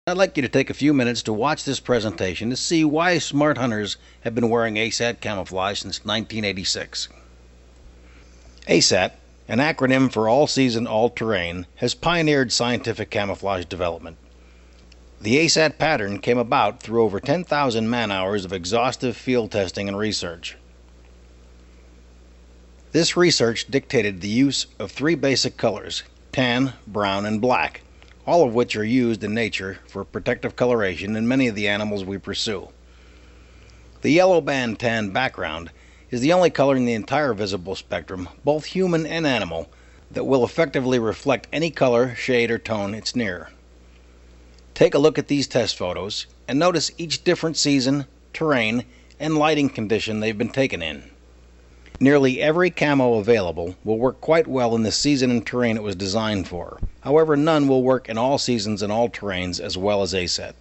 I'd like you to take a few minutes to watch this presentation to see why smart hunters have been wearing ASAT camouflage since 1986. ASAT, an acronym for All Season, All Terrain, has pioneered scientific camouflage development. The ASAT pattern came about through over 10,000 man-hours of exhaustive field testing and research. This research dictated the use of three basic colors: tan, brown, and black, all of which are used in nature for protective coloration in many of the animals we pursue. The yellow band tan background is the only color in the entire visible spectrum, both human and animal, that will effectively reflect any color, shade, or tone it's near. Take a look at these test photos and notice each different season, terrain, and lighting condition they've been taken in. Nearly every camo available will work quite well in the season and terrain it was designed for. However, none will work in all seasons and all terrains as well as ASAT.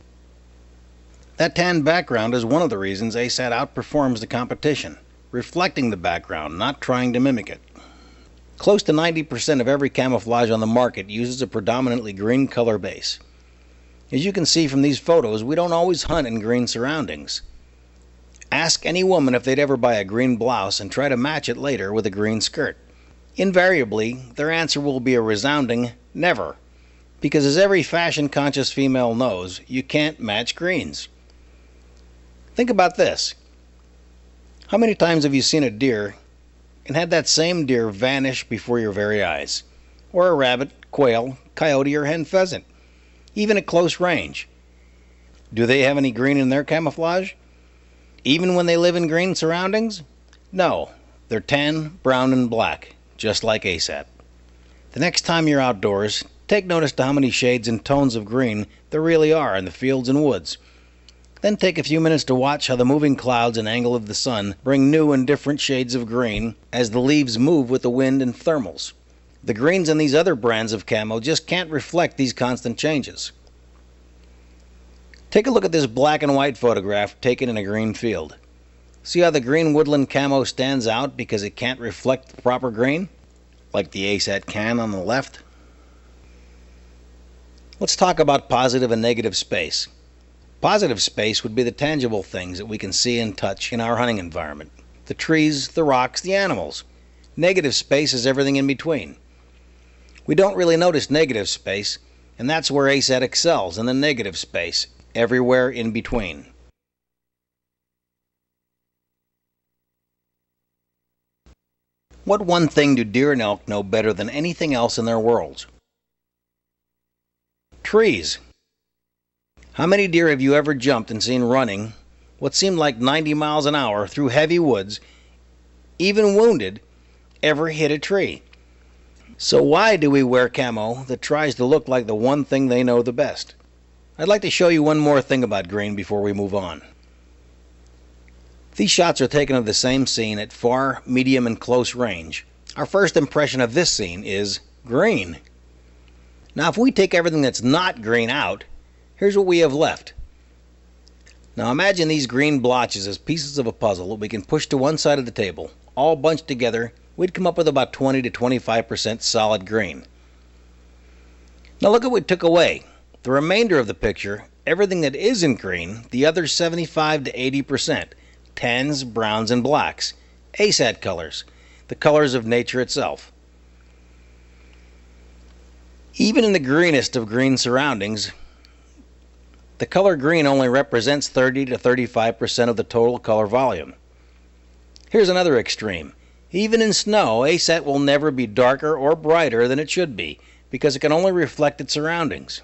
That tan background is one of the reasons ASAT outperforms the competition, reflecting the background, not trying to mimic it. Close to 90% of every camouflage on the market uses a predominantly green color base. As you can see from these photos, we don't always hunt in green surroundings. Ask any woman if they'd ever buy a green blouse and try to match it later with a green skirt. Invariably, their answer will be a resounding never, because as every fashion-conscious female knows, you can't match greens. Think about this. How many times have you seen a deer and had that same deer vanish before your very eyes? Or a rabbit, quail, coyote, or hen pheasant? Even at close range. Do they have any green in their camouflage? Even when they live in green surroundings? No, they're tan, brown, and black, just like ASAT. The next time you're outdoors, take notice to how many shades and tones of green there really are in the fields and woods. Then take a few minutes to watch how the moving clouds and angle of the sun bring new and different shades of green as the leaves move with the wind and thermals. The greens in these other brands of camo just can't reflect these constant changes. Take a look at this black and white photograph taken in a green field. See how the green woodland camo stands out because it can't reflect the proper green, like the ASAT can on the left? Let's talk about positive and negative space. Positive space would be the tangible things that we can see and touch in our hunting environment. The trees, the rocks, the animals. Negative space is everything in between. We don't really notice negative space, and that's where ASAT excels, in the negative space, everywhere in between. What one thing do deer and elk know better than anything else in their worlds? Trees. How many deer have you ever jumped and seen running what seemed like 90 miles an hour through heavy woods, even wounded, ever hit a tree? So why do we wear camo that tries to look like the one thing they know the best? I'd like to show you one more thing about green before we move on. These shots are taken of the same scene at far, medium, and close range. Our first impression of this scene is green. Now if we take everything that's not green out, here's what we have left. Now imagine these green blotches as pieces of a puzzle that we can push to one side of the table. All bunched together, we'd come up with about 20 to 25% solid green. Now look at what we took away. The remainder of the picture, everything that isn't green, the other 75 to 80%, tans, browns, and blacks, ASAT colors, the colors of nature itself. Even in the greenest of green surroundings, the color green only represents 30 to 35% of the total color volume. Here's another extreme. Even in snow, ASAT will never be darker or brighter than it should be, because it can only reflect its surroundings.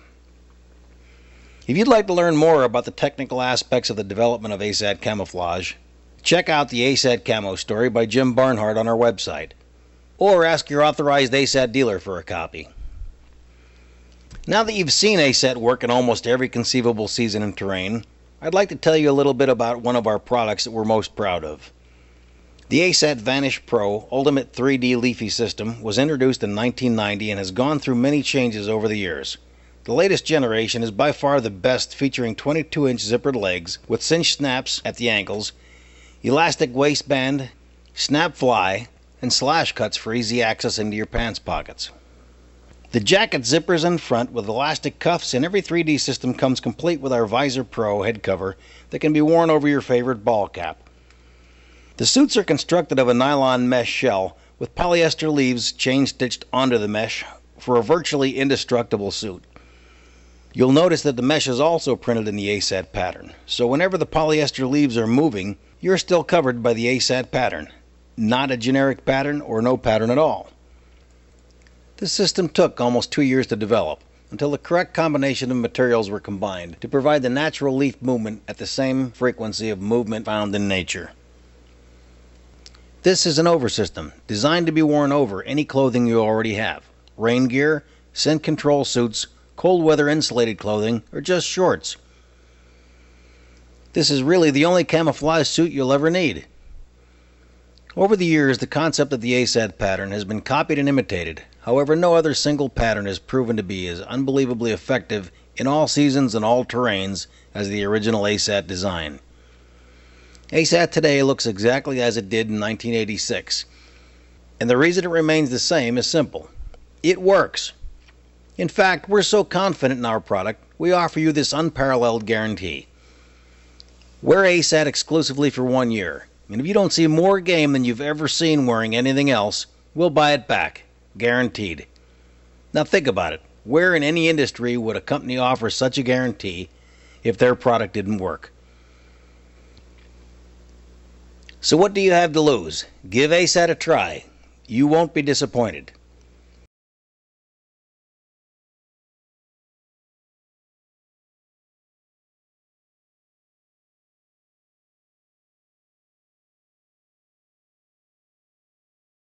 If you'd like to learn more about the technical aspects of the development of ASAT camouflage, check out the ASAT Camo story by Jim Barnhart on our website, or ask your authorized ASAT dealer for a copy. Now that you've seen ASAT work in almost every conceivable season and terrain, I'd like to tell you a little bit about one of our products that we're most proud of. The ASAT Vanish Pro Ultimate 3D Leafy System was introduced in 1990 and has gone through many changes over the years. The latest generation is by far the best, featuring 22-inch zippered legs with cinch snaps at the ankles, elastic waistband, snap fly, and slash cuts for easy access into your pants pockets. The jacket zippers in front with elastic cuffs, and every 3D system comes complete with our Visor Pro head cover that can be worn over your favorite ball cap. The suits are constructed of a nylon mesh shell with polyester leaves chain stitched onto the mesh for a virtually indestructible suit. You'll notice that the mesh is also printed in the ASAT pattern, so whenever the polyester leaves are moving, you're still covered by the ASAT pattern, not a generic pattern or no pattern at all. This system took almost 2 years to develop, until the correct combination of materials were combined to provide the natural leaf movement at the same frequency of movement found in nature. This is an over system, designed to be worn over any clothing you already have. Rain gear, scent control suits, cold weather insulated clothing, or just shorts. This is really the only camouflage suit you'll ever need. Over the years, the concept of the ASAT pattern has been copied and imitated. However, no other single pattern has proven to be as unbelievably effective in all seasons and all terrains as the original ASAT design. ASAT today looks exactly as it did in 1986, and the reason it remains the same is simple. It works. In fact, we're so confident in our product, we offer you this unparalleled guarantee. Wear ASAT exclusively for 1 year, and if you don't see more game than you've ever seen wearing anything else, we'll buy it back. Guaranteed. Now think about it. Where in any industry would a company offer such a guarantee if their product didn't work? So what do you have to lose? Give ASAT a try. You won't be disappointed.